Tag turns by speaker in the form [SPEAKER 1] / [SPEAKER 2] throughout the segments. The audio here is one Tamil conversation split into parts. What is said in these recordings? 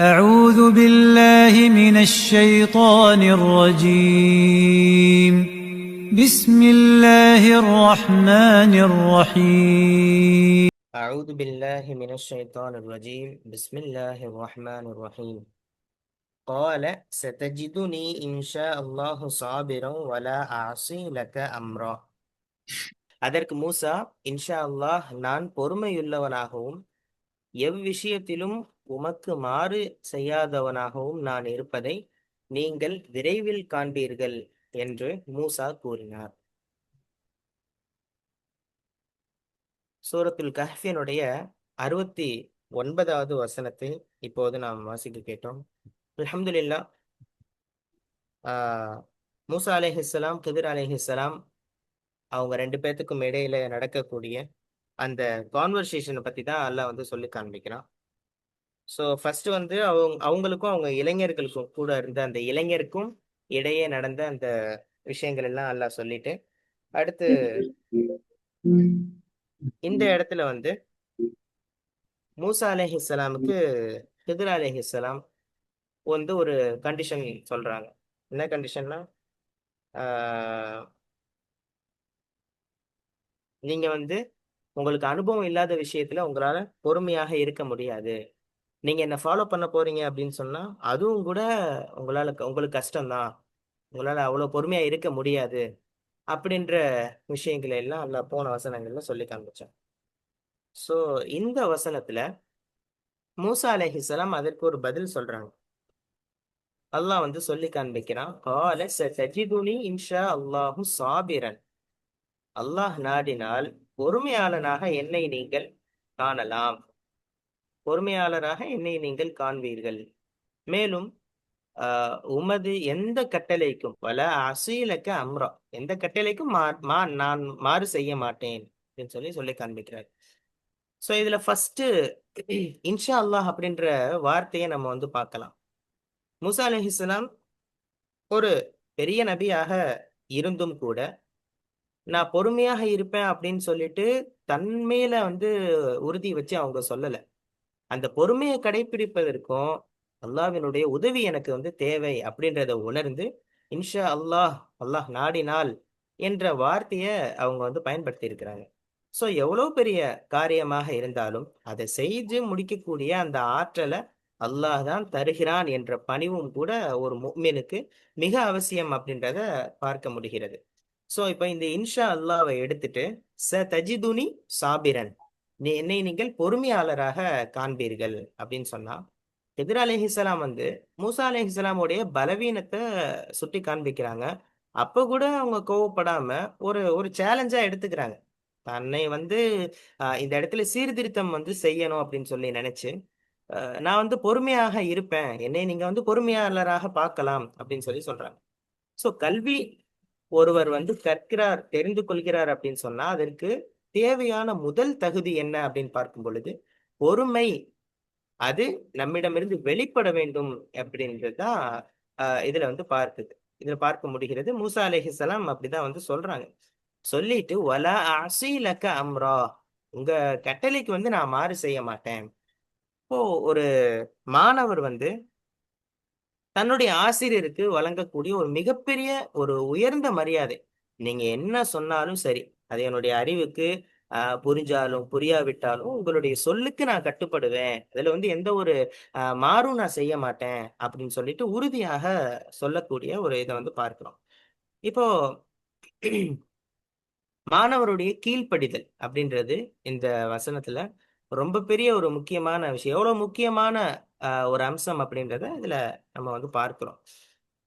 [SPEAKER 1] أعوذ بالله من الشيطان الرجيم. بسم الله الرحمن الرحيم.
[SPEAKER 2] أعوذ بالله من الشيطان الرجيم بسم الله الرحمن الرحيم قال ستجدني إن شاء الله صابرا ولا أعصي لك أمرا. அதற்கு மூசா, இன்ஷா அல்லாஹ், நான் பொறுமையுள்ளவனாகவும் எவ்விஷயத்திலும் உமக்கு மாறு செய்யாதவனாகவும் நான் இருப்பதை நீங்கள் விரைவில் காண்பீர்கள் என்று மூசா கூறினார். சூரத்துல் கஹ்ஃபினுடைய 69வது வசனத்தை இப்போது நாம் வாசிக்க கேட்டோம். அல்ஹம்துலில்லாஹ். ஆஹ் மூசா அலைஹிஸ்ஸலாம், கிதிர் அலைஹிஸ்ஸலாம் அவங்க ரெண்டு பேர்த்துக்கும் இடையில நடக்கக்கூடிய அந்த கான்வர்சேஷனை பத்தி தான் அல்லாஹ் வந்து சொல்லி காண்பிக்கிறான். ஸோ ஃபர்ஸ்ட் வந்து அவங்களுக்கும் அவங்க இளைஞர்களுக்கும் கூட இருந்த அந்த இளைஞருக்கும் இடையே நடந்த அந்த விஷயங்கள் எல்லாம் அல்லாஹ் சொல்லிட்டு, அடுத்து இந்த இடத்துல வந்து மூசா அலைஹிஸ்ஸலாமுக்கு கிதிர் அலைஹிஸ்ஸலாம் வந்து ஒரு கண்டிஷன் சொல்றாங்க. என்ன கண்டிஷன்னா, நீங்க வந்து உங்களுக்கு அனுபவம் இல்லாத விஷயத்துல உங்களால பொறுமையாக இருக்க முடியாது. நீங்க என்ன ஃபாலோ பண்ண போறீங்க அப்படின்னு சொன்னா அதுவும் கூட உங்களுக்கு கஷ்டம்தான். உங்களால அவ்வளவு பொறுமையா இருக்க முடியாது அப்படின்ற விஷயங்களை எல்லாம் அல்ல போன வசனங்கள்ல சொல்லி காண்பிச்சான். சோ இந்த வசனத்துல மூசா அலைஹிஸ்ஸலாம் அதற்கு ஒரு பதில் சொல்றாங்க. அல்லாஹ் வந்து சொல்லி காண்பிக்கிறான், கால சதஜிதுனி இன்ஷா அல்லாஹு சாபிரன். அல்லாஹ் நாடினால் பொறுமையாளனாக என்னை நீங்கள் காணலாம், பொறுமையாளராக என்னை நீங்கள் காண்பீர்கள். மேலும் உமது எந்த கட்டளைக்கும் பல அசீலக்க அம்ரா, எந்த கட்டளைக்கும் நான் மாறு செய்ய மாட்டேன் அப்படின்னு சொல்லி காண்பிக்கிறார். ஸோ இதுல ஃபர்ஸ்ட் இன்ஷா அல்லாஹ் அப்படின்ற வார்த்தையை நம்ம வந்து பார்க்கலாம். மூசா அலைஹிஸ்ஸலாம் ஒரு பெரிய நபியாக இருந்தும் கூட நான் பொறுமையாக இருப்பேன் அப்படின்னு சொல்லிட்டு தன்மையில வந்து உறுதி வச்சு அவங்க சொல்லல. அந்த பொறுமையை கடைபிடிப்பதற்கும் அல்லாஹ்வினுடைய உதவி எனக்கு வந்து தேவை அப்படின்றத உணர்ந்து இன்ஷா அல்லாஹ், அல்லாஹ் நாடினால் என்ற வார்த்தையை அவங்க வந்து பயன்படுத்தி இருக்கிறாங்க. ஸோ எவ்வளவு பெரிய காரியமாக இருந்தாலும் அதை செய்து முடிக்கக்கூடிய அந்த ஆற்றலை அல்லாஹ் தான் தருகிறான் என்ற பணிவும் கூட ஒரு முஃமினுக்கு மிக அவசியம் அப்படின்றத பார்க்க முடிகிறது. ஸோ இப்போ இந்த இன்ஷா அல்லாவை எடுத்துட்டு தஜிதுனி சாபிரன், என்னை நீங்கள் பொறுமையாளராக காண்பீர்கள் அப்படின்னு சொன்னா, எதிர் அலைஹிஸ்ஸலாம் வந்து மூசா அலைஹிஸ்ஸலாமுடைய பலவீனத்தை சுட்டி காண்பிக்கிறாங்க. அப்ப கூட அவங்க கோவப்படாம ஒரு ஒரு சேலஞ்சா எடுத்துக்கிறாங்க. தன்னை வந்து இந்த இடத்துல சீர்திருத்தம் வந்து செய்யணும் அப்படின்னு சொல்லி நினைச்சு, நான் வந்து பொறுமையாக இருப்பேன், என்னை நீங்க வந்து பொறுமையாளராக பார்க்கலாம் அப்படின்னு சொல்லி சொல்றாங்க. ஸோ கல்வி ஒருவர் வந்து கற்கிறார், தெரிந்து கொள்கிறார் அப்படின்னு சொன்னா அதற்கு தேவையான முதல் தகுதி என்ன அப்படின்னு பார்க்கும் பொழுது பொறுமை. அது நம்மிடமிருந்து வெளிப்பட வேண்டும் அப்படின்றதுதான் இதுல வந்து இதுல பார்க்க முடிகிறது. மூசா அலைஹிஸ்ஸலாம் அப்படிதான் வந்து சொல்றாங்க. சொல்லிட்டு வலா அஸீலக அம்ரா, உங்க கட்டளைக்கு வந்து நான் மாறு செய்ய மாட்டேன். இப்போ ஒரு மாணவர் வந்து தன்னுடைய ஆசிரியருக்கு வழங்கக்கூடிய ஒரு மிகப்பெரிய ஒரு உயர்ந்த மரியாதை. நீங்க என்ன சொன்னாலும் சரி, அது என்னுடைய அறிவுக்கு புரிஞ்சாலும் புரியாவிட்டாலும் உங்களுடைய சொல்லுக்கு நான் கட்டுப்படுவேன், அதுல வந்து எந்த ஒரு மாறும் நான் செய்ய மாட்டேன் அப்படின்னு சொல்லிட்டு உறுதியாக சொல்லக்கூடிய ஒரு இதை வந்து பார்க்கிறோம். இப்போ மாணவருடைய கீழ்ப்படிதல் அப்படின்றது இந்த வசனத்துல ரொம்ப பெரிய ஒரு முக்கியமான விஷயம். எவ்வளவு முக்கியமான ஒரு அம்சம் அப்படின்றத இதுல நம்ம வந்து பார்க்கிறோம்.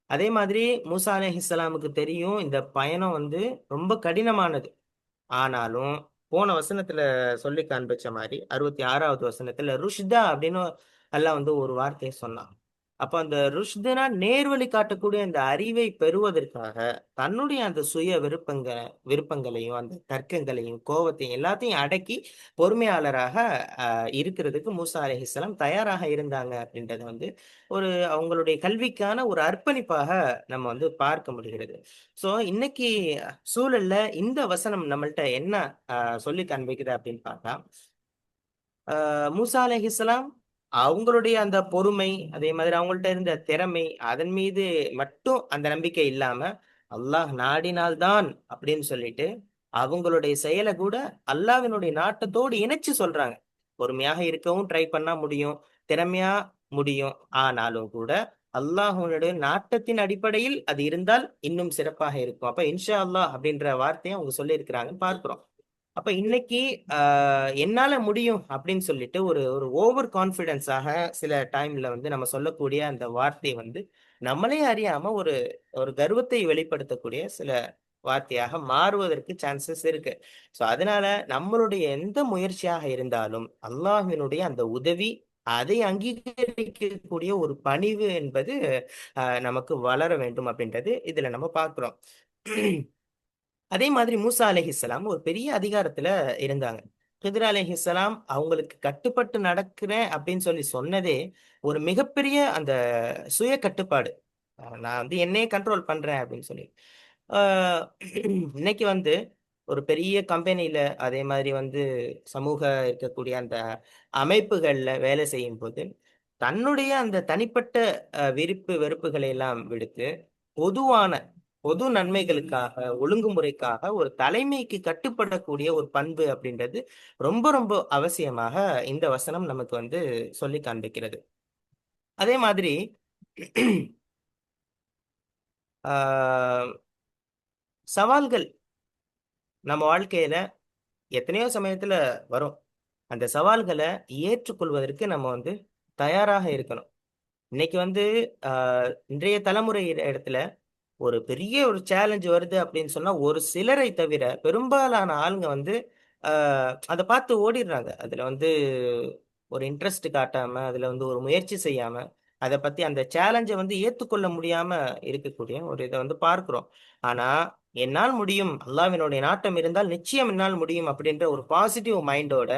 [SPEAKER 2] அதே மாதிரி மூசா அலைஹிஸ்ஸலாமுக்கு தெரியும் இந்த பயணம் வந்து ரொம்ப கடினமானது. ஆனாலும் போன வசனத்துல சொல்லி காண்பிச்ச மாதிரி 66வது வசனத்துல ருஷ்தா அப்படின்னு அல்லாஹ் வந்து ஒரு வார்த்தையை சொன்னான். அப்ப அந்த ருஷ்தனா நேர்வழி காட்டக்கூடிய அந்த அறிவை பெறுவதற்காக தன்னுடைய அந்த சுய விருப்பங்களையும் அந்த தர்க்கங்களையும் கோபத்தையும் எல்லாத்தையும் அடக்கி பொறுமையாளராக இருக்கிறதுக்கு மூசா அலைஹிஸ்ஸலாம் தயாராக இருந்தாங்க அப்படின்றத வந்து ஒரு அவங்களுடைய கல்விக்கான ஒரு அர்ப்பணிப்பாக நம்ம வந்து பார்க்க முடிகிறது. சோ இன்னைக்கு சூழல்ல இந்த வசனம் நம்மள்ட்ட என்ன சொல்லி காண்பிக்குது அப்படின்னு பார்த்தா, மூசா அலைஹிஸ்ஸலாம் அவங்களுடைய அந்த பொறுமை, அதே மாதிரி அவங்கள்ட்ட இருந்த திறமை, அதன் மீது மட்டும் அந்த நம்பிக்கை இல்லாம, அல்லாஹ் நாடினால்தான் அப்படின்னு சொல்லிட்டு, அவங்களுடைய செயல கூட அல்லாஹ்வினுடைய நாட்டத்தோடு இணைச்சு சொல்றாங்க. பொறுமையாக இருக்கவும் ட்ரை பண்ணா முடியும். திறமையா முடியும். ஆனாலும் கூட அல்லாஹ்வுடைய நாட்டத்தின் அடிப்படையில் அது இருந்தால் இன்னும் சிறப்பாக இருக்கும். அப்ப இன்ஷா அல்லாஹ் அப்படின்ற வார்த்தைய அவங்க சொல்லியிருக்கிறாங்கன்னு பார்க்கிறோம். அப்ப இன்னைக்கு என்னால முடியும் அப்படின்னு சொல்லிட்டு ஒரு ஒரு ஓவர் கான்ஃபிடென்ஸாக சில டைம்ல வந்து நம்ம சொல்லக்கூடிய அந்த வார்த்தை வந்து நம்மளே அறியாம ஒரு ஒரு கர்வத்தை வெளிப்படுத்தக்கூடிய சில வார்த்தையாக மாறுவதற்கு சான்சஸ் இருக்கு. ஸோ அதனால நம்மளுடைய எந்த முயற்சியாக இருந்தாலும் அல்லாஹ்வினுடைய அந்த உதவி, அதை அங்கீகரிக்கக்கூடிய ஒரு பணிவு என்பது நமக்கு வளர வேண்டும் அப்படின்றது இதுல நம்ம பார்க்கிறோம். அதே மாதிரி மூசா அலைஹிஸ்ஸலாம் ஒரு பெரிய அதிகாரத்துல இருந்தாங்க. கிதிர் அலைஹிஸ்ஸலாம் அவங்களுக்கு கட்டுப்பட்டு நடக்கிறேன் அப்படின்னு சொல்லி சொன்னதே ஒரு மிகப்பெரிய அந்த சுய கட்டுப்பாடு. நான் வந்து என்னையே கண்ட்ரோல் பண்றேன் அப்படின்னு சொல்லி. ஆஹ் இன்னைக்கு வந்து ஒரு பெரிய கம்பெனில அதே மாதிரி வந்து சமூக இருக்கக்கூடிய அந்த அமைப்புகள்ல வேலை செய்யும் போது தன்னுடைய அந்த தனிப்பட்ட விருப்பு வெறுப்புகளை எல்லாம் விடுத்து பொதுவான பொது நன்மைகளுக்காக ஒழுங்குமுறைக்காக ஒரு தலைமைக்கு கட்டுப்படக்கூடிய ஒரு பண்பு அப்படின்றது ரொம்ப ரொம்ப அவசியமாக இந்த வசனம் நமக்கு வந்து சொல்லி காண்பிக்கிறது. அதே மாதிரி ஆஹ் சவால்கள் நம்ம வாழ்க்கையில எத்தனையோ சமயத்துல வரும். அந்த சவால்களை ஏற்றுக்கொள்வதற்கு நம்ம வந்து தயாராக இருக்கணும். இன்னைக்கு வந்து இன்றைய தலைமுறை இடத்துல ஒரு பெரிய ஒரு சேலஞ்ச் வருது அப்படின்னு சொன்னா ஒரு சிலரை தவிர பெரும்பாலான ஆளுங்க வந்து அதை பார்த்து ஓடிடுறாங்க. அதுல வந்து ஒரு இன்ட்ரெஸ்ட் காட்டாம அதுல வந்து ஒரு முயற்சி செய்யாம அதை பத்தி அந்த சேலஞ்சை வந்து ஏத்துக்கொள்ள முடியாம இருக்கக்கூடிய ஒரு இதை வந்து பார்க்கிறோம். ஆனா என்னால் முடியும், அல்லாஹ்வினுடைய நாட்டம் இருந்தால் நிச்சயம் என்னால் முடியும் அப்படின்ற ஒரு பாசிட்டிவ் மைண்டோட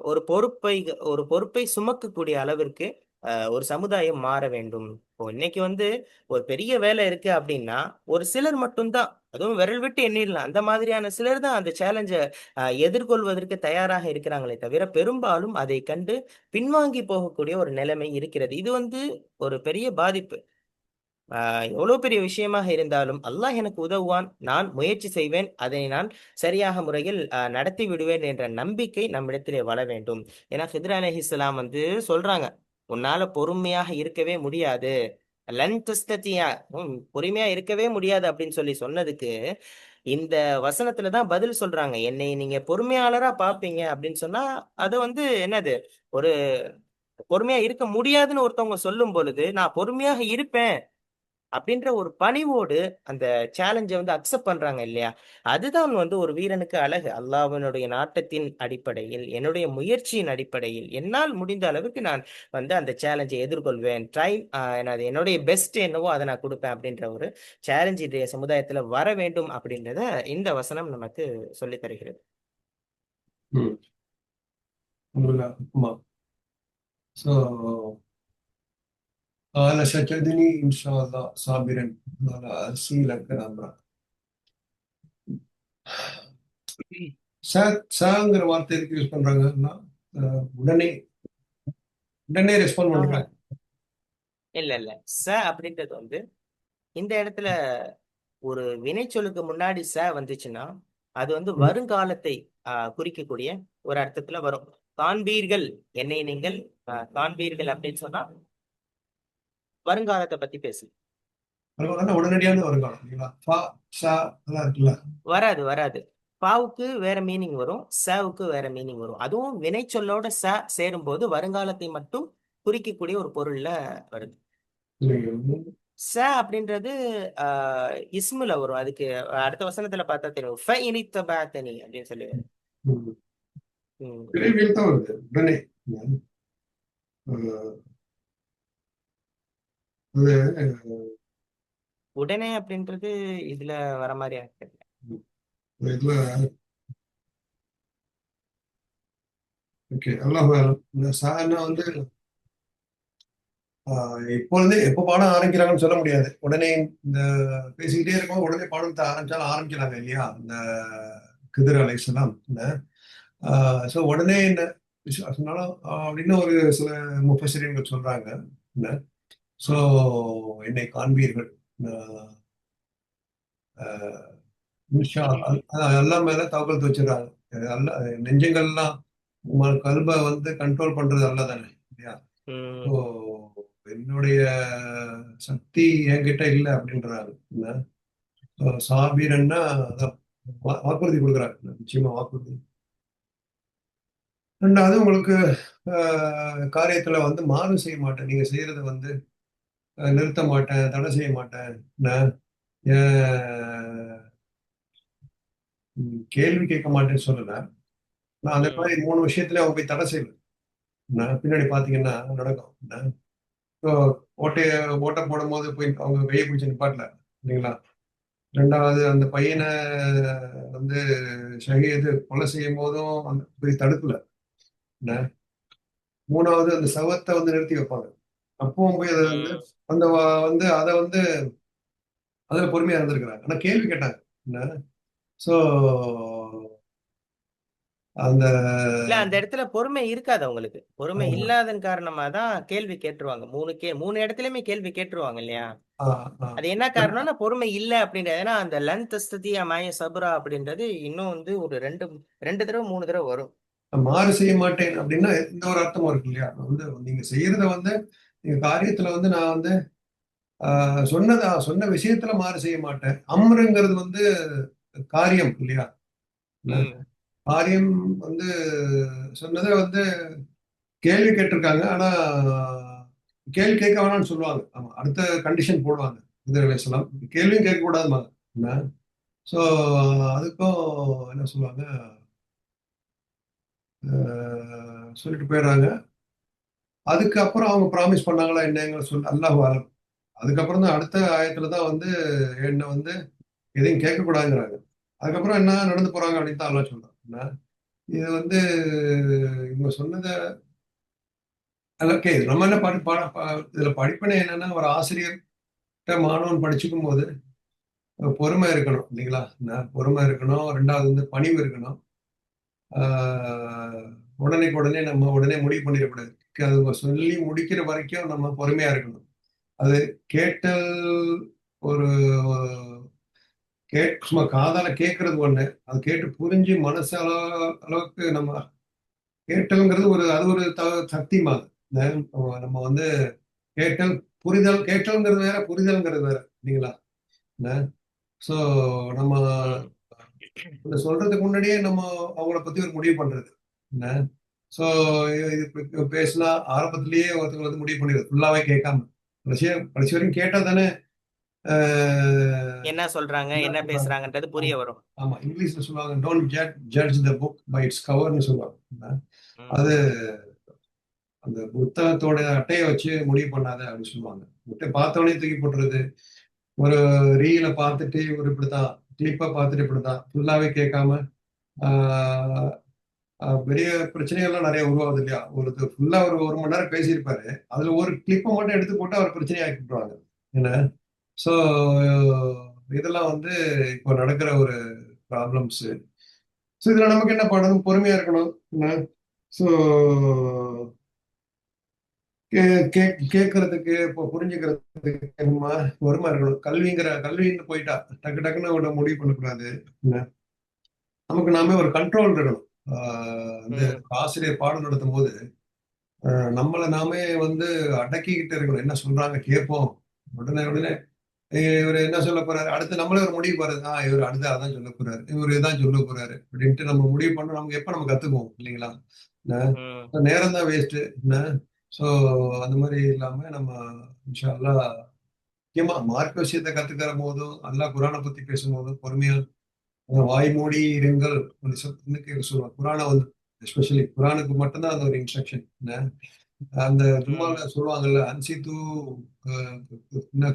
[SPEAKER 2] ஒரு பொறுப்பை சுமக்கக்கூடிய அளவிற்கு ஒரு சமுதாயம் மாற வேண்டும். இப்போ இன்னைக்கு வந்து ஒரு பெரிய வேலை இருக்கு அப்படின்னா ஒரு சிலர் மட்டும்தான், அதுவும் விரல் விட்டு எண்ணிடலாம், அந்த மாதிரியான சிலர் தான் அந்த சேலஞ்சை எதிர்கொள்வதற்கு தயாராக இருக்கிறாங்களே தவிர பெரும்பாலும் அதை கண்டு பின்வாங்கி போகக்கூடிய ஒரு நிலைமை இருக்கிறது. இது வந்து ஒரு பெரிய பாதிப்பு. எவ்வளவு பெரிய விஷயமாக இருந்தாலும் அல்லாஹ் எனக்கு உதவுவான், நான் முயற்சி செய்வேன், அதை நான் சரியாக முறையில் நடத்தி விடுவேன் என்ற நம்பிக்கை நம்மிடத்திலே வள வேண்டும். ஏன்னா ஹித்ர் அலைஹிஸ்ஸலாம் வந்து சொல்றாங்க, உன்னால பொறுமையாக இருக்கவே முடியாது, லன் தஸ்ததியா, பொறுமையா இருக்கவே முடியாது அப்படின்னு சொல்லி சொன்னதுக்கு இந்த வசனத்துல தான் பதில் சொல்றாங்க. என்னை நீங்க பொறுமையாளரா பார்ப்பீங்க அப்படின்னு சொன்னா அது வந்து என்னது, ஒரு பொறுமையா இருக்க முடியாதுன்னு ஒருத்தவங்க சொல்லும் பொழுது நான் பொறுமையாக இருப்பேன் அப்படின்ற ஒரு பணிவோடு அந்த சேலஞ்சை வந்து அக்செப்ட் பண்றாங்க இல்லையா? அதுதான் வந்து ஒரு வீரனுக்கு அழகு. அல்லாஹ்வினுடைய நாட்டத்தின் அடிப்படையில் என்னுடைய முயற்சியின் அடிப்படையில் என்னால் முடிந்த அளவுக்கு நான் வந்து அந்த சேலஞ்சை எதிர்கொள்வேன், ட்ரை, என்னுடைய பெஸ்ட் என்னவோ அதை நான் கொடுப்பேன் அப்படின்ற ஒரு சேலஞ்ச் இன்றைய சமுதாயத்துல வர வேண்டும் அப்படின்றத இந்த வசனம் நமக்கு சொல்லித் தருகிறது.
[SPEAKER 3] ம். alhamdulillah. ஆமா. So, قال ستجدني إن شاء الله صابرا على أرسلك أمرا. சாங்கிற வார்த்தை எதுக்கு யூஸ் பண்றாங்கன்னா உடனே உடனே ரெஸ்பாண்ட்
[SPEAKER 2] ஆஹா,
[SPEAKER 3] பண்றாங்க.
[SPEAKER 2] இல்ல இல்ல, அப்படின்றது வந்து இந்த இடத்துல ஒரு வினைச்சொல்லுக்கு முன்னாடி வந்துச்சுன்னா அது வந்து
[SPEAKER 3] ம்.
[SPEAKER 2] வருங்காலத்தை குறிக்கக்கூடிய ஒரு அர்த்தத்துல வரும். காண்பீர்கள், என்னை நீங்கள் காண்பீர்கள் அப்படின்னு சொன்னா வருங்காலத்தை பத்தி பேசு.
[SPEAKER 3] வருங்காலம் உடனடியாக வருங்காலம் இல்லைங்களா? ஃபா ஷா அதெல்லாம் இருக்குல்ல.
[SPEAKER 2] வராது வராது. பாவுக்கு வேற மீனிங் வரும், சவுக்கு வேற மீனிங் வரும். அதுவும் வினைச்சொல்லோட சேரும் போது வருங்காலத்தை மட்டும் குறிக்கக்கூடிய ஒரு பொருள்ல வருது.
[SPEAKER 3] இல்லைங்க.
[SPEAKER 2] அப்படின்றது இஸ்முல வரும். அதுக்கு அடுத்த வசனத்துல பார்த்தா தெரியும், ஃப இனித்தபாத்தனி அப்படின்னு சொல்லி வரும்.
[SPEAKER 3] ம்.
[SPEAKER 2] ம்.
[SPEAKER 3] விரைவில் தான் வருது உடனே. அஹ், அது
[SPEAKER 2] உடனே அப்படின்றது இதுல வர மாதிரி எனக்கு தெரியல.
[SPEAKER 3] இதுல ஓகே அல்லாஹ் இந்த சான்னா வந்து இப்பொழுதே எப்போ பாடம் ஆரம்பிக்கிறாங்கன்னு சொல்ல முடியாது. உடனே இந்த பேசிக்கிட்டே இருக்கோம், உடனே பாடத்தை ஆரம்பிச்சாலும் ஆரம்பிக்கிறாங்க இல்லையா? இந்த கிதிர் அலைஹிஸ்ஸலாம். ஸோ உடனே இந்த விசுவாசனாலும் அப்படின்னு ஒரு சில முஃபஸிரீன்கள் சொல்றாங்க. என்ன ஸோ என்னை காண்பீர்கள், அஹ், இன்ஷா அல்லாஹ் மேல தவக்கல் வச்சிடறாங்க. அல்ல, நெஞ்சங்கள்லாம் கல்பை வந்து கண்ட்ரோல் பண்றது அல்ல தானே இல்லையா? ஸோ
[SPEAKER 2] ம்.
[SPEAKER 3] என்னுடைய சக்தி என்கிட்ட இல்லை அப்படின்றாங்க. என்ன சாபீரன்னா அதான் வாக்குறுதி கொடுக்குறாங்க. நிச்சயமா வாக்குறுதி. ரெண்டாவது உங்களுக்கு காரியத்துல வந்து மாறு செய்ய மாட்டேன், நீங்க செய்யறத வந்து நிறுத்த மாட்டேன், தடை செய்ய மாட்டேன். நான் கேள்வி கேட்க மாட்டேன்னு சொல்லல. நான் அந்த
[SPEAKER 2] ம்.
[SPEAKER 3] மாதிரி 3 விஷயத்துல அவங்க போய் தடை செய்யல. நான் பின்னாடி பாத்தீங்கன்னா நடக்கும். இப்போ ஓட்டைய ஓட்ட போடும் போது போய் அவங்க கையை பிடிச்சி நிப்பாட்டல இல்லைங்களா? ரெண்டாவது அந்த பையனை வந்து ஷஹீது கொலை செய்யும் போதும் அந்த போய் தடுக்கல. என்ன? மூணாவது அந்த சவத்தை வந்து நிறுத்தி வைப்பாங்க. அப்பவும் போய் அதை வந்து
[SPEAKER 2] ம்.
[SPEAKER 3] அந்த வந்து அதை வந்து அதுல பொறுமையா இருந்திருக்கிறாங்க. ஆனா கேள்வி கேட்டாங்க. என்ன சோ அந்த
[SPEAKER 2] இல்ல அந்த இடத்துல பொறுமை இருக்காது அவங்களுக்கு. பொறுமை
[SPEAKER 3] ஆமா.
[SPEAKER 2] இல்லாதன் காரணமா தான் கேள்வி கேட்டுருவாங்க. 3 இடத்துலயுமே கேள்வி கேட்டுருவாங்க இல்லையா?
[SPEAKER 3] ஆ, ஆ.
[SPEAKER 2] அது என்ன காரணம்னா பொறுமை இல்ல அப்படின்றது. ஏன்னா அந்த லன் தஸ்ததிய மாய சபுரா அப்படின்றது இன்னும் வந்து ஒரு 2 தடவை 3 தடவை வரும்.
[SPEAKER 3] மாறு செய்ய மாட்டேன் அப்படின்னா இந்த ஒரு அர்த்தமும் இருக்கு இல்லையா? வந்து நீங்க செய்யறத வந்து நீங்க காரியத்துல வந்து நான் வந்து சொன்ன விஷயத்துல மாறு செய்ய மாட்டேன். அம்ருங்கிறது வந்து காரியம் இல்லையா? என்ன?
[SPEAKER 2] ம்.
[SPEAKER 3] காரியம் வந்து சொன்னதை வந்து கேள்வி கேட்டிருக்காங்க. ஆனா கேள்வி கேட்க வேணாம்னு சொல்லுவாங்க. ஆமா, அடுத்த கண்டிஷன் போடுவாங்க. அலைஹிஸ்ஸலாம் கேள்வியும் கேட்கக்கூடாதும்பாங்க. என்ன ஸோ அதுக்கும் என்ன சொல்லுவாங்க, சொல்லிட்டு போயிடுறாங்க. அதுக்கப்புறம் அவங்க ப்ராமிஸ் பண்ணாங்களா என்னங்கிற சொல்லி அல்லாஹ் ஆலம். அதுக்கப்புறம் தான் அடுத்த ஆயத்துல தான் வந்து என்ன வந்து எதையும் கேட்கக்கூடாதுங்கிறாங்க. அதுக்கப்புறம் என்ன நடந்து போறாங்க அப்படின்னு தான் அல்லாஹ் சொல்றான். என்ன இது வந்து இவங்க சொன்னதை ஓகே, நம்ம என்ன இதுல படிப்பினை என்னன்னா, ஒரு ஆசிரியர்கிட்ட மாணவன் படிச்சுக்கும் போது பொறுமை இருக்கணும் இல்லைங்களா? பொறுமை இருக்கணும். ரெண்டாவது வந்து பணிவு இருக்கணும். ஆஹ் உடனேக்கு உடனே நம்ம உடனே முடிவு பண்ணிடக்கூடாது. அது சொல்லி முடிக்கிற வரைக்கும் நம்ம பொறுமையா இருக்கணும். அது கேட்டல் ஒரு சும்மா காதால கேட்கறது ஒண்ணு. அது கேட்டு புரிஞ்சு மனசு அளவுக்கு நம்ம கேட்டல்ங்கிறது அது ஒரு சக்தி மாதிரி. நம்ம வந்து கேட்டல் கேட்டல்ங்கிறது வேற, புரிதல்ங்கிறது வேற இல்லைங்களா? ஸோ நம்ம
[SPEAKER 2] ம்.
[SPEAKER 3] இத சொல்றதுக்கு முன்னாடியே நம்ம அவங்கள பத்தி ஒரு முடிவு பண்றது. என்ன ஸோ இது பேசினா ஆரம்பத்திலேயே ஒருத்தவங்க வந்து முடிவு பண்ணிடுறது. ஃபுல்லாவே கேட்காம. கடைசி வரைக்கும் கேட்டா தானே
[SPEAKER 2] என்ன சொல்றாங்க,
[SPEAKER 3] என்ன
[SPEAKER 2] என்ன
[SPEAKER 3] சொல்றாங்க.
[SPEAKER 2] பேசுறாங்கன்றது புரிய
[SPEAKER 3] ஆமா.
[SPEAKER 2] வரும்.
[SPEAKER 3] ஆமா. இங்கிலீஷ்ல சொல்லுவாங்க, don't judge the book by its கவர்ன்னு சொல்லுவாங்க. அது
[SPEAKER 2] ம்.
[SPEAKER 3] அந்த புத்தகத்தோட அட்டையை வச்சு முடிவு பண்ணாத அப்படின்னு சொல்லுவாங்க. பார்த்தோன்னே தூக்கி போட்டுறது. ஒரு ரீல பார்த்துட்டு ஒரு இப்படித்தான், கிளிப்பை பார்த்துட்டு இப்படித்தான், ஃபுல்லாவே கேட்காம ஆஹ் பெரிய பிரச்சனைகள்லாம் நிறைய உருவாகுது இல்லையா? ஃபுல்லா ஒரு மணி நேரம் பேசியிருப்பாரு. அதுல ஒரு கிளிப்பை மட்டும் எடுத்து போட்டு அவர் பிரச்சனையை ஆக்கி விட்டுருவாங்க. என்ன ஸோ இதெல்லாம் வந்து இப்போ நடக்கிற ஒரு ப்ராப்ளம்ஸ். ஸோ இதுல நமக்கு என்ன பண்ணணும்? பொறுமையா இருக்கணும். என்ன ஸோ கேட்கறதுக்கு இப்போ புரிஞ்சுக்கிறதுக்கு நம்ம பொறுமை இருக்கணும். கல்வின்னு போயிட்டா டக்கு டக்குன்னு அவட முடிவு பண்ணக்கூடாது. என்ன நமக்கு நாமே ஒரு கண்ட்ரோல் இருக்கணும். வந்து
[SPEAKER 2] ம்.
[SPEAKER 3] ஆசிரியர் பாடம் நடத்தும் போது நம்மளை நாமே வந்து அடக்கிக்கிட்டு இருக்கணும். என்ன சொல்றாங்க கேட்போம். உடனே உடனே இவர் என்ன சொல்ல போறாரு, அடுத்து நம்மளே ஒரு முடிவு போறது. இவர் அடுத்து அதான் சொல்ல போறாரு, இவர் இதான் சொல்ல போறாரு அப்படின்ட்டு நம்ம முடிவு பண்ண நமக்கு எப்ப நம்ம கத்துக்குவோம் இல்லைங்களா?
[SPEAKER 2] ம்.
[SPEAKER 3] நேரம் தான் வேஸ்ட். என்ன ஸோ அந்த மாதிரி இல்லாம நம்ம இன்ஷா அல்லாஹ் முக்கியமா மார்க்க விஷயத்தை கத்துக்கிற போதும், அல்லாஹ் குரானை பத்தி பேசும்போதும் பொறுமையா வாய் மூடி இருங்கள் சொல்லுவாங்க. குரானை வந்து எஸ்பெஷலி குரானுக்கு மட்டும்தான் அந்த ஒரு இன்ஸ்ட்ரக்ஷன். அந்த
[SPEAKER 2] ம்.
[SPEAKER 3] ஜும்மால சொல்லுவாங்கல்ல, அன்சித்து என்ன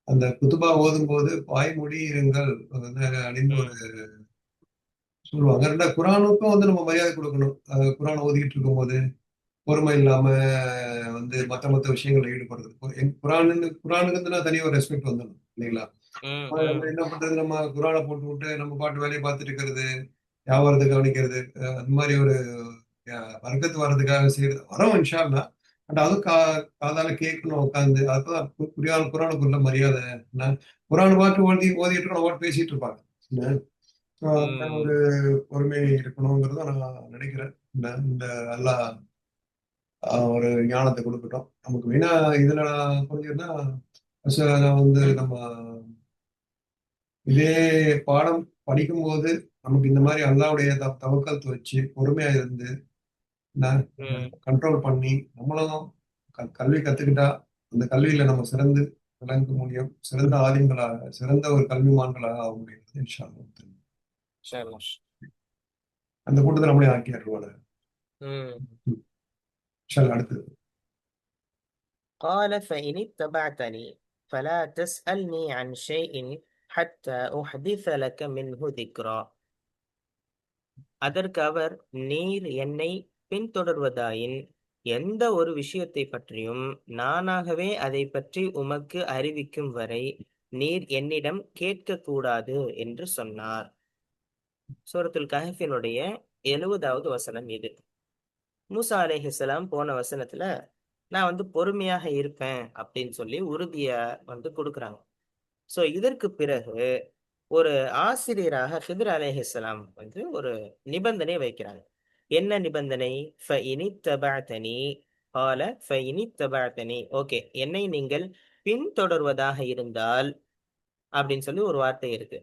[SPEAKER 3] அந்த குத்துபா ஓதும் போது வாய்மொழி இருங்கள் அப்படின்னு ஒரு
[SPEAKER 2] ம்.
[SPEAKER 3] சொல்லுவாங்க. குரானுக்கும் வந்து நம்ம மரியாதை கொடுக்கணும். குரான் ஓதிக்கிட்டு இருக்கும் போது பொறுமை இல்லாம வந்து மத்த விஷயங்கள்ல ஈடுபடுறது. குரானுக்கு வந்து நான் தனியா ஒரு ரெஸ்பெக்ட் வந்துடும் இல்லைங்களா?
[SPEAKER 2] ம்.
[SPEAKER 3] நம்ம
[SPEAKER 2] ம்.
[SPEAKER 3] என்ன பண்றது, நம்ம குரானை போட்டு விட்டு நம்ம பாட்டு வேலையை பார்த்துட்டு இருக்கிறது, வியாபாரத்தை கவனிக்கிறது, அந்த மாதிரி ஒரு வர்க்கத்து வர்றதுக்காக செய்யறது வரோம் இன்ஷா அல்லாஹ். பட் அதுவும் காதால கேட்கணும் உட்காந்து. அப்பதான் குரானுக்குள்ள மரியாதை என்ன. குரான் பாட்டு ஓதிட்டு இருக்கணும், ஓட்டு பேசிட்டு இருப்பாங்க என்ன. So, அந்த ஒரு பொறுமை இருக்கணுங்கிறத நான் நினைக்கிறேன். இந்த அல்லாஹ் ஒரு ஞானத்தை கொடுக்கட்டும் நமக்கு. மெயினா இதுல நான் புரிஞ்சுன்னா நம்ம இதே பாடம் படிக்கும்போது நமக்கு இந்த மாதிரி அல்லாவுடைய தவக்கல் வச்சு பொறுமையா இருந்து கண்ட்ரோல் பண்ணி நம்மளும் கல்வி கத்துக்கிட்டா அந்த கல்வியில நம்ம சிறந்து விளங்க முடியும். சிறந்த ஆதிங்களாக, சிறந்த ஒரு கல்விமான்களாக ஆக முடியும் இன்ஷா அல்லாஹ். அந்த கூட்டத்தை நம்மளே ஆக்கிடுவாங்க. அடுத்தது
[SPEAKER 2] قال فإن اتبعتني فلا تسألني عن شيء حتى أحدث لك منه ذكرا. அதற்கு அவர், நீர் என்னை பின்தொடர்வதாயின் எந்த ஒரு விஷயத்தை பற்றியும் நானாகவே அதை பற்றி உமக்கு அறிவிக்கும் வரை நீர் என்னிடம் கேட்கக்கூடாது என்று சொன்னார். சூரத்துல் கஹ்ஃபினுடைய 70வது வசனம் இது. மூசா அலைஹிஸ்ஸலாம் போன வசனத்துல நான் வந்து பொறுமையாக இருப்பேன் அப்படின்னு சொல்லி உறுதிய வந்து கொடுக்குறாங்க. சோ இதற்கு பிறகு ஒரு ஆசிரியராக ஹித்ர் அலைஹிஸ்ஸலாம் வந்து ஒரு நிபந்தனை வைக்கிறாங்க. என்ன நிபந்தனை? ஓகே, என்னை நீங்கள் பின்தொடர்வதாக இருந்தால் அப்படின்னு சொல்லி ஒரு வார்த்தை இருக்கு.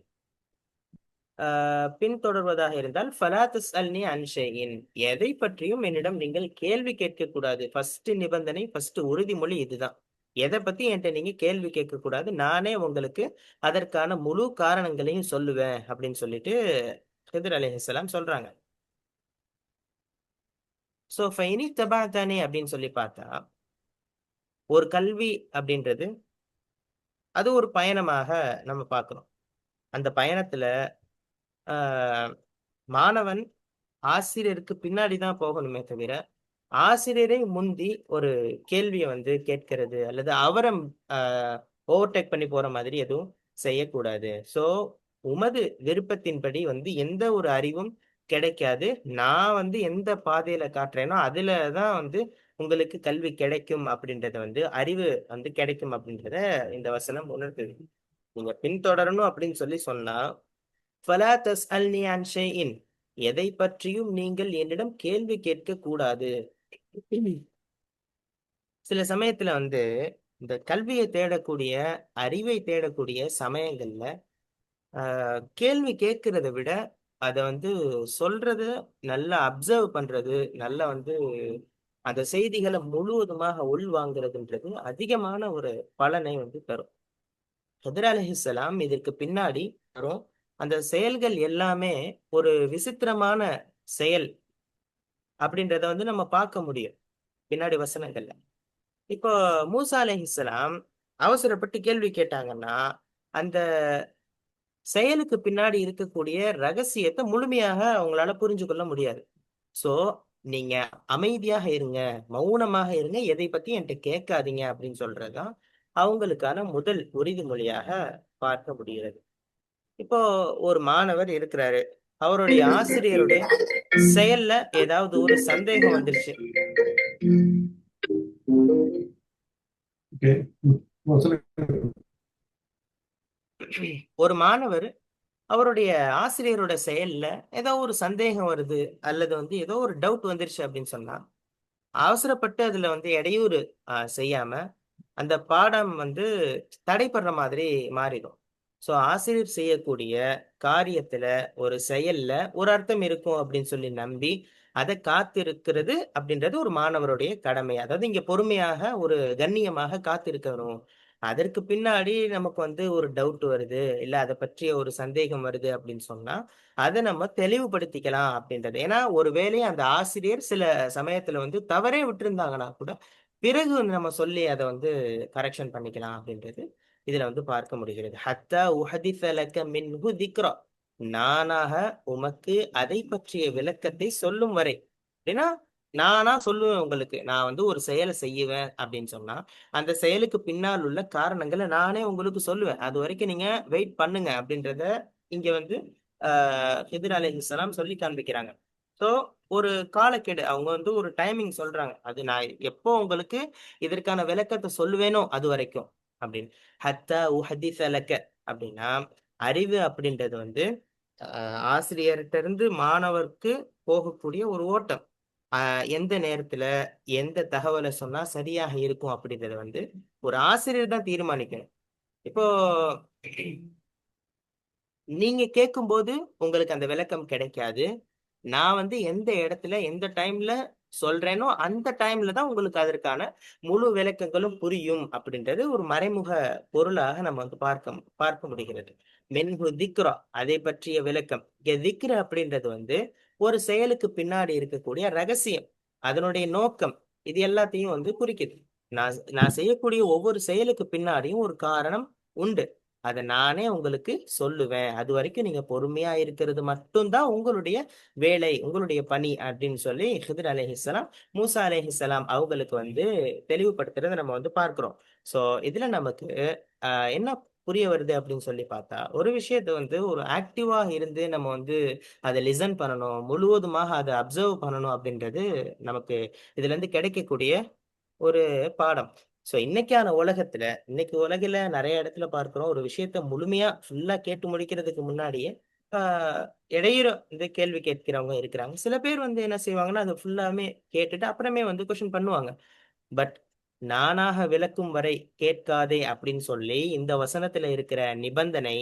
[SPEAKER 2] பின்தொடர்வதாக இருந்தால் ஃபலா தஸ்அல்னி அன் ஷைஇன், எதை பற்றியும் என்னிடம் நீங்கள் கேள்வி கேட்க கூடாது. ஃபர்ஸ்ட் நிபந்தனை, ஃபர்ஸ்ட் உறுதிமொழி இதுதான். எதை பத்தி என்கிட்ட நீங்க கேள்வி கேட்க கூடாது, நானே உங்களுக்கு அதற்கான முழு காரணங்களையும் சொல்லுவேன் அப்படின்னு சொல்லிட்டு ஹித்ர் அலைஹிஸ்ஸலாம் சொல்றாங்க. சோ ஃபைனி தபாதானே அப்படின்னு சொல்லி பார்த்தா, ஒரு கல்வி அப்படின்றது அது ஒரு பயணமாக நம்ம பார்க்கிறோம். அந்த பயணத்துல மாணவன் ஆசிரியருக்கு பின்னாடி தான் போகணுமே தவிர ஆசிரியரை முந்தி ஒரு கேள்வியை வந்து கேட்கிறது அல்லது அவரை ஓவர்டேக் பண்ணி போற மாதிரி எதுவும் செய்யக்கூடாது. சோ உமது விருப்பத்தின்படி வந்து எந்த ஒரு அறிவும் கிடைக்காது. நான் வந்து எந்த பாதையில காட்டுறேனோ அதுலதான் வந்து உங்களுக்கு கல்வி கிடைக்கும் அப்படின்றத வந்து அறிவு வந்து கிடைக்கும் அப்படின்றத இந்த வசனம் உணர்த்துது. நீங்க பின்தொடரணும் அப்படின்னு சொல்லி சொன்னா ஃபலா தஸ்அல்னி அன் ஷைஇன், எதை பற்றியும் நீங்கள் என்னிடம் கேள்வி கேட்க கூடாது. சில சமயத்துல வந்து இந்த கல்வியை தேடக்கூடிய, அறிவை தேடக்கூடிய சமயங்கள்ல கேள்வி கேட்கிறத விட அதை வந்து சொல்றது, நல்லா அப்சர்வ் பண்றது, நல்லா வந்து அந்த செய்திகளை முழுவதுமாக உள்வாங்கிறதுன்றது அதிகமான ஒரு பலனை வந்து தரும். ஹித்ர் அலைஹிஸ்ஸலாம் இதற்கு பின்னாடி வரும் அந்த செயல்கள் எல்லாமே ஒரு விசித்திரமான செயல் அப்படின்றத வந்து நம்ம பார்க்க முடியும் பின்னாடி வசனங்கள்ல. இப்போ மூசா அலைஹிஸ்ஸலாம் அவசரப்பட்டு கேள்வி கேட்டாங்கன்னா அந்த செயலுக்கு பின்னாடி இருக்கக்கூடிய ரகசியத்தை முழுமையாக அவங்களால புரிஞ்சு கொள்ள முடியாது. சோ நீங்க அமைதியாக இருங்க, மௌனமாக இருங்க, எதை பத்தி என்கிட்ட கேட்காதீங்க அப்படின்னு சொல்றதுதான் அவங்களுக்கான முதல் உறுதிமொழியாக பார்க்க முடிகிறது. இப்போ ஒரு மாணவர் இருக்கிறாரு, அவருடைய ஆசிரியருடைய செயல்ல ஏதாவது ஒரு சந்தேகம் வந்துருச்சு. ஒரு மாணவர் அவருடைய ஆசிரியரோட செயல்ல ஏதோ ஒரு சந்தேகம் வருது அல்லது வந்து ஏதோ ஒரு டவுட் வந்துருச்சு அப்படின்னு சொன்னா அவசரப்பட்டு அதுல வந்து இடையூறு செய்யாம அந்த பாடம் வந்து தடைப்படுற மாதிரி மாறிடும். சோ ஆசிரியர் செய்யக்கூடிய காரியத்துல ஒரு செயல்ல ஒரு அர்த்தம் இருக்கும் அப்படின்னு சொல்லி நம்பி அதை காத்திருக்கிறது அப்படின்றது ஒரு மாணவருடைய கடமை. அதாவது இங்க பொறுமையாக ஒரு கண்ணியமாக காத்திருக்கணும். அதற்கு பின்னாடி நமக்கு வந்து ஒரு டவுட் வருது, இல்ல அதை பற்றிய ஒரு சந்தேகம் வருது அப்படின்னு சொன்னா அதை நம்ம தெளிவுபடுத்திக்கலாம் அப்படின்றது. ஏன்னா ஒருவேளை அந்த ஆசிரியர் சில சமயத்துல வந்து தவறே விட்டிருந்தாங்கன்னா கூட பிறகு நம்ம சொல்லி அதை வந்து கரெக்ஷன் பண்ணிக்கலாம் அப்படின்றது இதுல வந்து பார்க்க முடிகிறது. ஹத்தா உஹதிஸ லக மின்ஹு திக்ரா, நானாக உமக்கு அதை பற்றிய விளக்கத்தை சொல்லும் வரை. அப்படின்னா நானா சொல்லுவேன் உங்களுக்கு, நான் வந்து ஒரு செயலை செய்வேன் அப்படின்னு சொன்னா அந்த செயலுக்கு பின்னால் உள்ள காரணங்களை நானே உங்களுக்கு சொல்லுவேன். அது வரைக்கும் நீங்க வெயிட் பண்ணுங்க அப்படின்றத இங்க வந்து ஹித்ர் அலைஹிஸ்ஸலாம் சொல்லி காண்பிக்கிறாங்க. ஸோ ஒரு காலக்கெடு அவங்க வந்து ஒரு டைமிங் சொல்றாங்க. அது நான் எப்போ உங்களுக்கு இதற்கான விளக்கத்தை சொல்லுவேனோ அது வரைக்கும் அப்படின்னு. ஹத்தா உஹதிஸ லக அப்படின்னா அறிவு அப்படின்றது வந்து ஆசிரியர்கிட்ட இருந்து மாணவருக்கு போகக்கூடிய ஒரு ஓட்டம். எந்த நேரத்துல எந்த தகவலை சொன்னா சரியாக இருக்கும் அப்படின்றத வந்து ஒரு ஆசிரியர் தான் தீர்மானிக்கணும். இப்போ நீங்க கேட்கும்போது உங்களுக்கு அந்த விளக்கம் கிடைக்காது. நான் வந்து எந்த இடத்துல எந்த டைம்ல சொல்றேனோ அந்த டைம்ல தான் உங்களுக்கு அதற்கான முழு விளக்கங்களும் புரியும் அப்படின்றது ஒரு மறைமுக பொருளாக நம்ம வந்து பார்க்க முடிகிறது. மென்ஹு திக்ரா அதை பற்றிய விளக்கம். இங்க திக்ர அப்படின்றது வந்து ஒரு செயலுக்கு பின்னாடி இருக்கக்கூடிய ரகசியம், அதனுடைய நோக்கம், இது எல்லாத்தையும் வந்து குறிக்குது. நான் செய்யக்கூடிய ஒவ்வொரு செயலுக்கு பின்னாடியும் ஒரு காரணம் உண்டு. அதை நானே உங்களுக்கு சொல்லுவேன். அது வரைக்கும் நீங்க பொறுமையா இருக்கிறது மட்டும்தான் உங்களுடைய வேலை, உங்களுடைய பணி அப்படின்னு சொல்லி ஹிதர் அலைஹிஸ்ஸலாம் மூசா அலைஹிஸ்ஸலாம் அவங்களுக்கு வந்து தெளிவுபடுத்துறதை நம்ம வந்து பார்க்கிறோம். சோ இதுல நமக்கு என்ன புரிய வருது அப்படின்னு சொல்லி பார்த்தா, ஒரு விஷயத்த வந்து ஒரு ஆக்டிவா இருந்து நம்ம வந்து அதை லிசன் பண்ணணும், முழுவதுமாக அதை அப்சர்வ் பண்ணணும் அப்படின்றது நமக்கு இதுல இருந்து கிடைக்கக்கூடிய ஒரு பாடம். சோ இன்னைக்கு உலகில நிறைய இடத்துல பார்க்கிறோம், ஒரு விஷயத்த முழுமையா ஃபுல்லா கேட்டு முடிக்கிறதுக்கு முன்னாடியே ஆஹ் இடையூறு இந்த கேள்வி கேட்கிறவங்க இருக்கிறாங்க. சில பேர் வந்து என்ன செய்வாங்கன்னா அதை ஃபுல்லாமே கேட்டுட்டு அப்புறமே வந்து கொஸ்டின் பண்ணுவாங்க. பட் நானாக விளக்கும் வரை கேட்காதே அப்படின்னு சொல்லி இந்த வசனத்துல இருக்கிற நிபந்தனை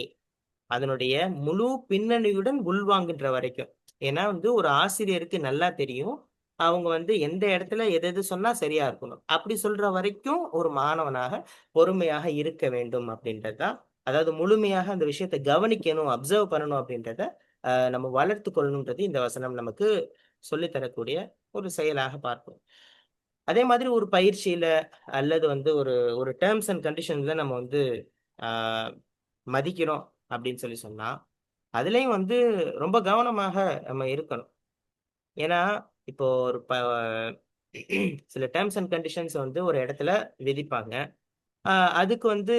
[SPEAKER 2] அதனுடைய முழு பின்னணியுடன் உள்வாங்குன்ற வரைக்கும். ஏன்னா வந்து ஒரு ஆசிரியருக்கு நல்லா தெரியும் அவங்க வந்து எந்த இடத்துல எது எது சொன்னா சரியா இருக்கணும். அப்படி சொல்ற வரைக்கும் ஒரு மாணவனாக பொறுமையாக இருக்க வேண்டும் அப்படின்றதுதான். அதாவது முழுமையாக அந்த விஷயத்தை கவனிக்கணும், அப்சர்வ் பண்ணணும் அப்படின்றத நம்ம வளர்த்து கொள்ளணுன்றது இந்த வசனம் நமக்கு சொல்லித் தரக்கூடிய ஒரு செயலாக பார்ப்போம். அதே மாதிரி ஒரு பயிற்சியில அல்லது வந்து ஒரு ஒரு டேர்ம்ஸ் அண்ட் கண்டிஷன்ல நம்ம வந்து ஆஹ் மதிக்கிறோம் அப்படின்னு சொல்லி சொன்னா அதுலயும் வந்து ரொம்ப கவனமாக நம்ம இருக்கணும். ஏன்னா இப்போ ஒரு சில டேர்ம்ஸ் அண்ட் கண்டிஷன்ஸ் வந்து ஒரு இடத்துல விதிப்பாங்க. அதுக்கு வந்து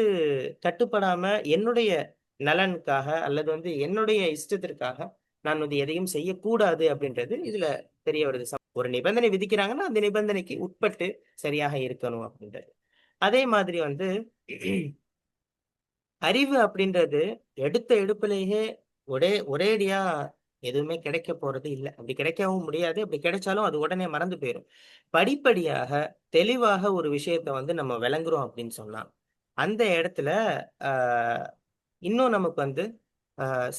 [SPEAKER 2] கட்டுப்படாம என்னுடைய நலனுக்காக அல்லது வந்து என்னுடைய இஷ்டத்திற்காக நான் வந்து எதையும் செய்யக்கூடாது அப்படின்றது இதுல தெரிய வருது. ஒரு நிபந்தனை விதிக்கிறாங்கன்னா அந்த நிபந்தனைக்கு உட்பட்டு சரியாக இருக்கணும் அப்படின்றது. அதே மாதிரி வந்து அறிவு அப்படின்றது எடுத்த எடுப்பிலேயே ஒரேடியா எதுவுமே கிடைக்க போறது இல்லை. அப்படி கிடைக்கவும் முடியாது. அப்படி கிடைச்சாலும் அது உடனே மறந்து போயிடும். படிப்படியாக தெளிவாக ஒரு விஷயத்த வந்து நம்ம விளங்குறோம் அப்படின்னு சொன்னா அந்த இடத்துல ஆஹ் இன்னும் நமக்கு வந்து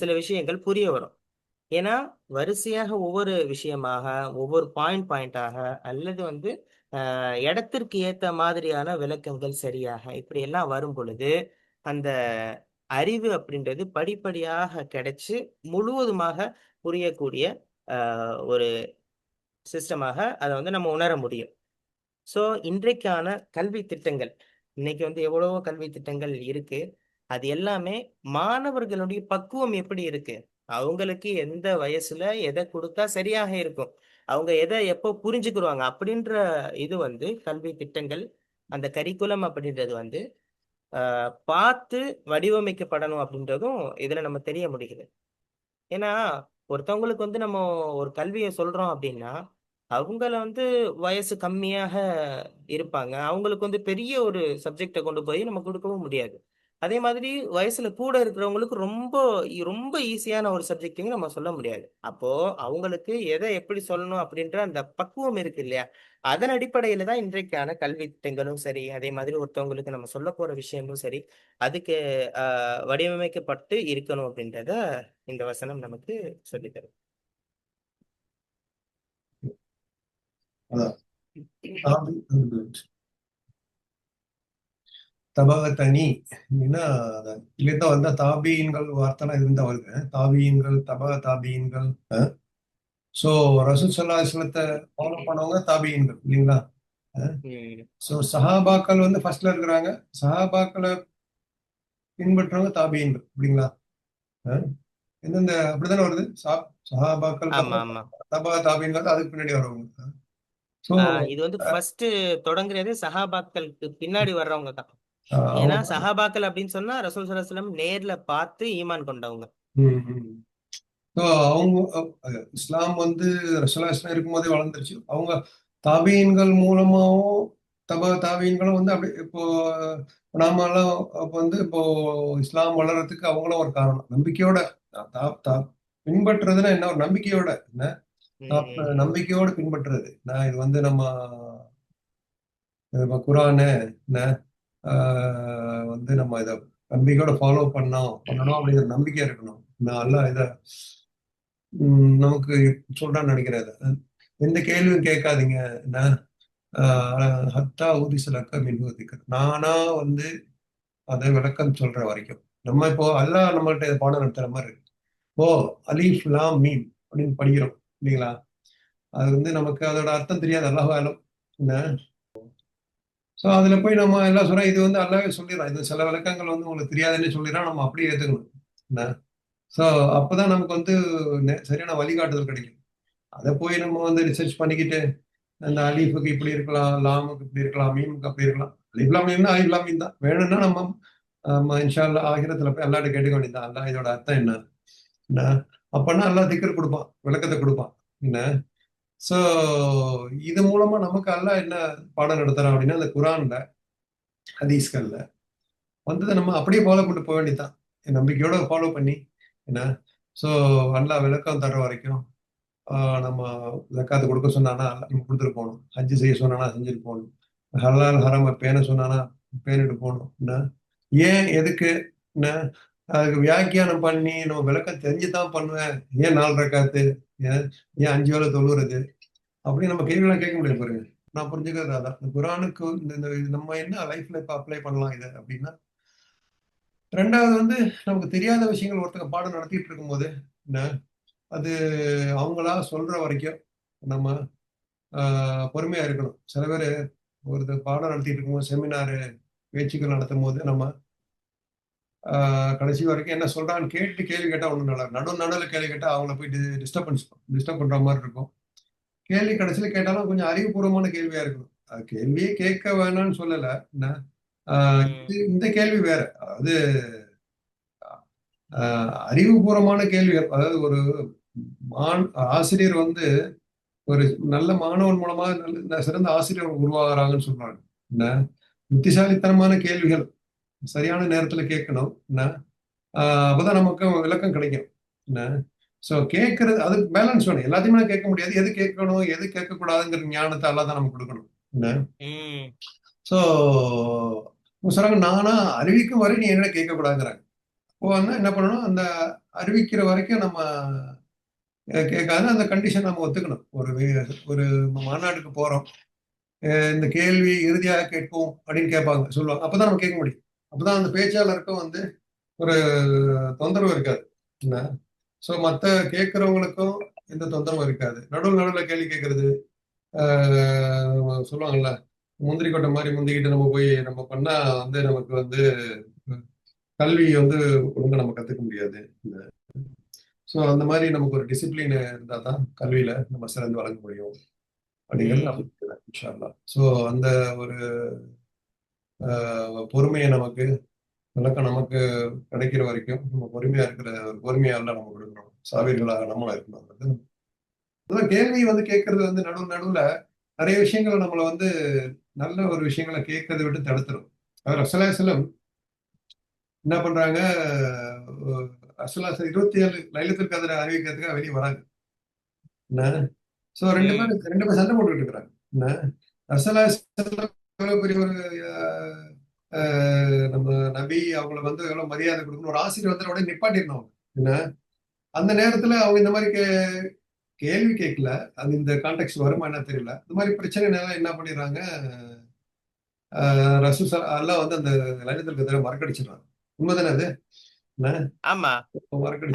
[SPEAKER 2] சில விஷயங்கள் புரிய வரும். ஏன்னா வரிசையாக ஒவ்வொரு விஷயமாக ஒவ்வொரு பாயிண்டாக அல்லது வந்து இடத்திற்கு ஏத்த மாதிரியான விளக்கங்கள் சரியாக இப்படி எல்லாம் வரும் பொழுது அந்த அறிவு அப்படின்றது படிப்படியாக கிடைச்சு முழுவதுமாக புரியக்கூடிய ஒரு சிஸ்டமாக அதை வந்து நம்ம உணர முடியும். ஸோ இன்றைக்கான கல்வி திட்டங்கள், இன்னைக்கு வந்து எவ்வளவோ கல்வி திட்டங்கள் இருக்கு. அது எல்லாமே மாணவர்களுடைய பக்குவம் எப்படி இருக்கு, அவங்களுக்கு எந்த வயசுல எதை கொடுத்தா சரியாக இருக்கும், அவங்க எதை எப்போ புரிஞ்சுக்கிடுவாங்க அப்படின்ற இது வந்து கல்வி திட்டங்கள், அந்த கரிக்குலம் அப்படின்றது வந்து பார்த்து வடிவமைக்கப்படணும் அப்படின்றதும் இதுல நம்ம தெரிய முடியுது. ஏன்னா ஒருத்தவங்களுக்கு வந்து நம்ம ஒரு கல்வியை சொல்றோம் அப்படின்னா அவங்கள வந்து வயசு கம்மியாக இருப்பாங்க, அவங்களுக்கு வந்து பெரிய ஒரு சப்ஜெக்டை கொண்டு போய் நம்ம கொடுக்கவும் முடியாது. அதே மாதிரி வயசுல கூட இருக்கிறவங்களுக்கு ரொம்ப ரொம்ப ஈஸியான ஒரு சப்ஜெக்டையும் நம்ம சொல்ல முடியாது. அப்போ அவங்களுக்கு எதை எப்படி சொல்லணும் அப்படின்ற அந்த பக்குவம் இருக்கு இல்லையா, அதன் அடிப்படையில தான் இன்றைக்கான கல்வி திட்டங்களும் சரி, அதே மாதிரி ஒருத்தவங்களுக்கு நம்ம சொல்ல போற விஷயமும் சரி, அதுக்கு வடிவமைக்கப்பட்டு இருக்கணும் அப்படின்றத இந்த வசனம் நமக்கு சொல்லித் தரும்.
[SPEAKER 3] அதான் தபகத்தனி அப்படின்னா இல்லைதான் வந்தா தாபீன்கள் வார்த்தைலாம் இருந்தா வருது. தாபீன்கள் தபக தாபீன்கள். ஸோ ரசூல் ஸல்லல்லாஹு அலைஹி வஸல்லத்தை ஃபாலோ பண்ணவங்க தாபீன்கள் இல்லைங்களா? ஸோ சஹாபாக்கள் வந்து ஃபர்ஸ்ட்ல இருக்கிறாங்க, சஹாபாக்களை பின்பற்றவங்க தாபீன்கள் இல்லைங்களா? எந்தெந்த அப்படித்தானே வருது. சஹாபாக்களுக்கு
[SPEAKER 2] ஆமா
[SPEAKER 3] அப்புறம்
[SPEAKER 2] ஆமா.
[SPEAKER 3] தபக தாபீன்கள் அதுக்கு பின்னாடி வரவங்க. ஸோ
[SPEAKER 2] இது வந்து ஃபர்ஸ்ட் தொடங்குறதே சஹாபாக்களுக்கு பின்னாடி வர்றவங்க தான். ஏன்னா
[SPEAKER 3] அவங்க
[SPEAKER 2] சஹாபாக்கள் அப்படின்னு சொன்னா ரசூல் ஸல்லல்லாஹு அலைஹி வஸல்லம் நேர்ல பார்த்து ஈமான் கொண்டவங்க.
[SPEAKER 3] ஸோ அவங்க இஸ்லாம் வந்து ரசூலுல்லாஹி இஸ்லாம் இருக்கும்போதே வளர்ந்துருச்சு. அவங்க தாபீன்கள் மூலமாவும் தாபீன்களும் வந்து அப்படி இப்போ நாமெல்லாம் அப்போ வந்து இப்போ இஸ்லாம் வளர்றதுக்கு அவங்களும் ஒரு காரணம். நம்பிக்கையோட பின்பற்றுறதுன்னா என்ன, ஒரு நம்பிக்கையோட என்ன, நம்பிக்கையோட பின்பற்றுறது. நான் இது வந்து நம்ம குரானு என்ன வந்து நம்ம இதை நம்பிக்கையோட ஃபாலோ பண்ணணும் அப்படிங்கிற நம்பிக்கை இருக்கணும். நான் எல்லாம் இதை நமக்கு சொல்றான்னு நினைக்கிறேன். எந்த கேள்வியும் கேட்காதீங்க. என்ன ஹத்தா ஊதிசலக்க மின்வதிக்க நானா வந்து அதை விளக்கம் சொல்ற வரைக்கும். நம்ம இப்போ அல்லாஹ் நம்மள்ட்ட பாடம் நடத்துற மாதிரி இருக்கு. ஓ அலீஃப் லாம் மீம் அப்படின்னு படிக்கிறோம் இல்லைங்களா? அது வந்து நமக்கு அதோட அர்த்தம் தெரியாது. அல்லாஹ் ஆலம் என்ன. ஸோ அதுல போய் நம்ம எல்லாம் சொல்றோம், இது வந்து அல்லாவே சொல்லிடுறான், இது சில விளக்கங்கள் வந்து உங்களுக்கு தெரியாதுன்னு சொல்லிடுறான், நம்ம அப்படியே ஏத்துக்கணும் என்ன. ஸோ அப்பதான் நமக்கு வந்து சரியான வழிகாட்டுதல் கிடைக்கும். அதை போய் நம்ம வந்து ரிசர்ச் பண்ணிக்கிட்டு அந்த அலீஃபுக்கு இப்படி இருக்கலாம், லாமுக்கு இப்படி இருக்கலாம், மீமுக்கு அப்படி இருக்கலாம். அலிஃப்லாம் மீம்னா அலிஃப்லாம் மீம் தான். வேணும்னா நம்ம இன்ஷா அல்லாஹ் ஆகிரத்துல போய் அல்லாட்ட கேட்டுக்க வேண்டியதான், அல்லாஹ் இதோட அர்த்தம் என்ன என்ன. அப்பன்னா அல்லாஹ் திக்ர் கொடுப்பான், விளக்கத்தை கொடுப்பான் என்ன. ஸோ இது மூலமா நமக்கு அல்லாஹ் என்ன பாடம் நடத்துறான் அப்படின்னா, அந்த குரான்ல ஹதீஸ்கள்ல வந்ததை நம்ம அப்படியே ஃபாலோ பண்ணிட்டு போக வேண்டியதுதான், நம்பிக்கையோட ஃபாலோ பண்ணி என்ன. ஸோ அல்லாஹ் விளக்கம் தர்ற வரைக்கும் நம்ம ஜக்காத்து கொடுக்க சொன்னானா நம்ம கொடுத்துட்டு போகணும். ஹஜ்ஜு செய்ய சொன்னானா செஞ்சுட்டு போகணும். ஹலால் ஹராம பேண சொன்னானா பேணிட்டு போகணும் என்ன. ஏன் எதுக்கு என்ன, அதுக்கு வியாக்கியானம் பண்ணி நம்ம விளக்கம் தெரிஞ்சுதான் பண்ணுவேன். ஏன் 4 ரக்காத்து, ஏன் ஏன் 5 வேளை தொழுவுறது அப்படி நம்ம கேள்வியெல்லாம் கேட்க முடியாது பாருங்க. நான் புரிஞ்சுக்கிறது அதான், இந்த குரானுக்கு நம்ம என்ன லைஃப்ல இப்ப அப்ளை பண்ணலாம் இதை அப்படின்னா, ரெண்டாவது வந்து நமக்கு தெரியாத விஷயங்கள் ஒருத்தங்க பாடம் நடத்திட்டு இருக்கும்போது என்ன, அது அவங்களா சொல்ற வரைக்கும் நம்ம பொறுமையா இருக்கணும். சில பேர் ஒரு பாடம் நடத்திட்டு இருக்கும்போது, செமினாரு பேச்சுக்கள் நடத்தும் போது நம்ம கடைசி வரைக்கும் என்ன சொல்றான்னு கேட்டு கேள்வி கேட்டா ஒன்றும் நல்லா நடுவில் கேள்வி கேட்டா அவங்கள போயிட்டு டிஸ்டர்ப் பண்ற மாதிரி இருக்கும். கேள்வி கடைசியில கேட்டாலும் கொஞ்சம் அறிவுபூர்வமான கேள்வியா இருக்கணும். அது கேள்வியே கேட்க வேணாம்னு சொல்லல என்ன. இந்த கேள்வி வேற, அதாவது அறிவுபூர்வமான கேள்விகள். அதாவது ஒரு ஆசிரியர் வந்து ஒரு நல்ல மாணவன் மூலமா சிறந்த ஆசிரியர் உருவாகிறாங்கன்னு சொல்றாங்க என்ன. புத்திசாலித்தனமான கேள்விகள் சரியான நேரத்துல கேட்கணும் என்ன. அப்பதான் நமக்கு விளக்கம் கிடைக்கும் என்ன. ஸோ கேட்கறது அதுக்கு பேலன்ஸ் வேணும். எல்லாத்தையுமே கேட்க முடியாது. எது கேட்கணும் எது கேட்கக்கூடாதுங்கிற ஞானத்தை எல்லாம் தான் நமக்கு கொடுக்கணும் என்ன. ஸோ சொல்றாங்க, நானா அறிவிக்கும் வரை நீ என்ன கேட்கக்கூடாதுங்கிறாங்க. அப்போ வந்து என்ன பண்ணணும், அந்த அறிவிக்கிற வரைக்கும் நம்ம கேட்காது. அந்த கண்டிஷன் நம்ம ஒத்துக்கணும். ஒரு மாநாட்டுக்கு போறோம், இந்த கேள்வி இறுதியாக கேட்போம் அப்படின்னு கேட்பாங்க, சொல்லுவாங்க. அப்பதான் நம்ம கேட்க முடியும். அப்பதான் அந்த பேச்சாளருக்கும் வந்து ஒரு தொந்தரவு இருக்காது என்ன. ஸோ மற்ற கேட்கறவங்களுக்கும் எந்த தொந்தரவும் இருக்காது. நடுவில் கேள்வி கேட்கறது சொல்லுவாங்கல்ல, முந்திரி கொட்டை மாதிரி முந்திக்கிட்டு நம்ம போய் நம்ம பண்ணா வந்து நமக்கு வந்து கல்வி வந்து ஒழுங்கா நம்ம கத்துக்க முடியாது. ஸோ அந்த மாதிரி நமக்கு ஒரு டிசிப்ளின் இருந்தால் தான் கல்வியில நம்ம சிறந்து வழங்க முடியும் அப்படிங்கிறது நான் புரிஞ்சுக்கிறேன் இன்ஷா அல்லாஹ். ஸோ அந்த ஒரு பொறுமையை நமக்கு விளக்கம் நமக்கு கிடைக்கிற வரைக்கும் நம்ம பொறுமையா இருக்கிற ஒரு பொறுமையால நம்ம கொடுக்கணும். சாவீர்களாக நம்மளா இருக்கணும். அதான் கேள்வி வந்து கேட்கறது வந்து நடுவுல நிறைய விஷயங்களை நம்மளை வந்து நல்ல ஒரு விஷயங்களை கேட்கறதை விட்டு தடுத்துரும். அவர் ரசூலுல்லாஹி என்ன பண்றாங்க, ரசூலுல்லாஹி 27 லைலத்துல் கத்ரை அறிவிக்கிறதுக்காக வெளியே வராங்க என்ன. ஸோ ரெண்டு பேரும் சண்டை போட்டுக்கிட்டு இருக்கிறாங்க என்ன. ரசூலுல்லாஹி எவ்வளவு பெரிய ஒரு நம்ம நபி, அவங்களை வந்து எவ்வளவு மரியாதை கொடுக்கணும். ஒரு ஆசிரியர் வந்து உடனே நிப்பாட்டிடணும் என்ன. அந்த நேரத்துல அவங்க இந்த மாதிரி கேள்வி கேட்கல. அது இந்த கான்டெக்ட் வருமா என்ன தெரியல. இந்த மாதிரி பிரச்சனை என்ன பண்ணிடுறாங்க, ரசூல் அல்லாஹ் வந்து அந்த லைலத்துல் கத்ரை மறக்கடிச்சிடுறாங்க. உண்மைதானே அது என்ன.
[SPEAKER 2] ஆமா,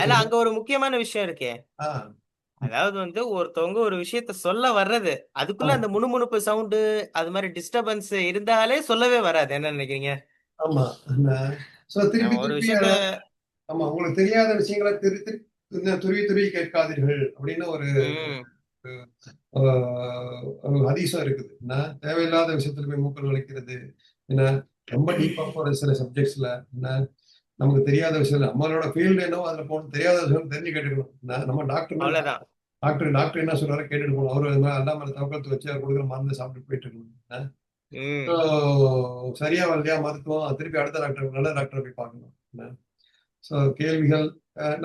[SPEAKER 2] அதுல அங்க ஒரு முக்கியமான விஷயம் இருக்கே. அதாவது வந்து ஒருத்தவங்க ஒரு விஷயத்த சொல்ல வர்றது, அதுக்குள்ள அந்த முணுமுணுப்பு சவுண்டு அது மாதிரி டிஸ்டர்பன்ஸ் இருந்தாலே சொல்லவே வராது. என்ன நினைக்கிறீங்க?
[SPEAKER 3] ஆமா. சோ திருப்பி
[SPEAKER 2] ஒரு
[SPEAKER 3] திருப்பி
[SPEAKER 2] விஷயத்த
[SPEAKER 3] ஆமா, உங்களுக்கு தெரியாத விஷயங்களை துருவி கேட்காதீர்கள் அப்படின்னு ஒரு ஹதீஸும் இருக்குது என்ன. தேவையில்லாத விஷயத்துல போய் மூக்கள் நுழைக்கிறது என்ன, ரொம்ப டீப்பா போற சில சப்ஜெக்ட்ஸ்ல என்ன, நமக்கு தெரியாத விஷயம் நம்மளோட ஃபீல்டு என்னவோ அதுல போகணும், தெரியாத விஷயம் தெரிஞ்சு கேட்டுக்கணும். நம்ம டாக்டர்னா
[SPEAKER 2] அவ்வளவுதான்.
[SPEAKER 3] டாக்டர் என்ன சொல்றாரு கேட்டுட்டு போகணும். அவரு அல்லா மேல தவக்கத்து வச்சு அவர் கொடுக்குற மருந்து சாப்பிட்டு போயிட்டு இருக்கணும்.
[SPEAKER 2] ம்.
[SPEAKER 3] ஸோ சரியா வரலையா மருத்துவம் திருப்பி அடுத்த டாக்டர் நல்ல டாக்டரை போய் பார்க்கணும். ஸோ கேள்விகள்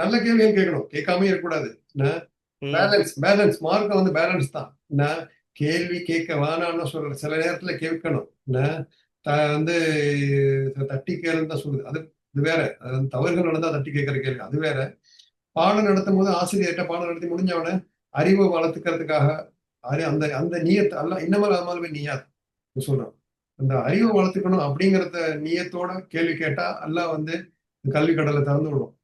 [SPEAKER 3] நல்ல கேள்விகள் கேட்கணும், கேட்காம இருக்கக்கூடாது.
[SPEAKER 2] ம்.
[SPEAKER 3] பேலன்ஸ் பேலன்ஸ் மார்க்கம் வந்து பேலன்ஸ் தான். கேள்வி கேட்க வேணாம்னு சொல்ற சில நேரத்துல கேட்கணும். வந்து தட்டி கேளுன்னு தான் சொல்லுது. அது வேற. அது வந்து தவறுகள் நடந்தா தட்டி கேட்கிற கேள்வி அது வேற. பாடம் நடத்தும் போது ஆசிரியர்கிட்ட பாடம் நடத்தி முடிஞ்சவன அறிவை வளர்த்துக்கிறதுக்காக அந்த அந்த நீயத் அல்ல இன்னமல் அமாலுமே நீயாத் சொல்றோம். அந்த அறிவை வளர்த்துக்கணும் அப்படிங்கறத நீயத்தோட கேள்வி கேட்டா அல்லாஹ் வந்து கல்வி கடலை திறந்து விடும்.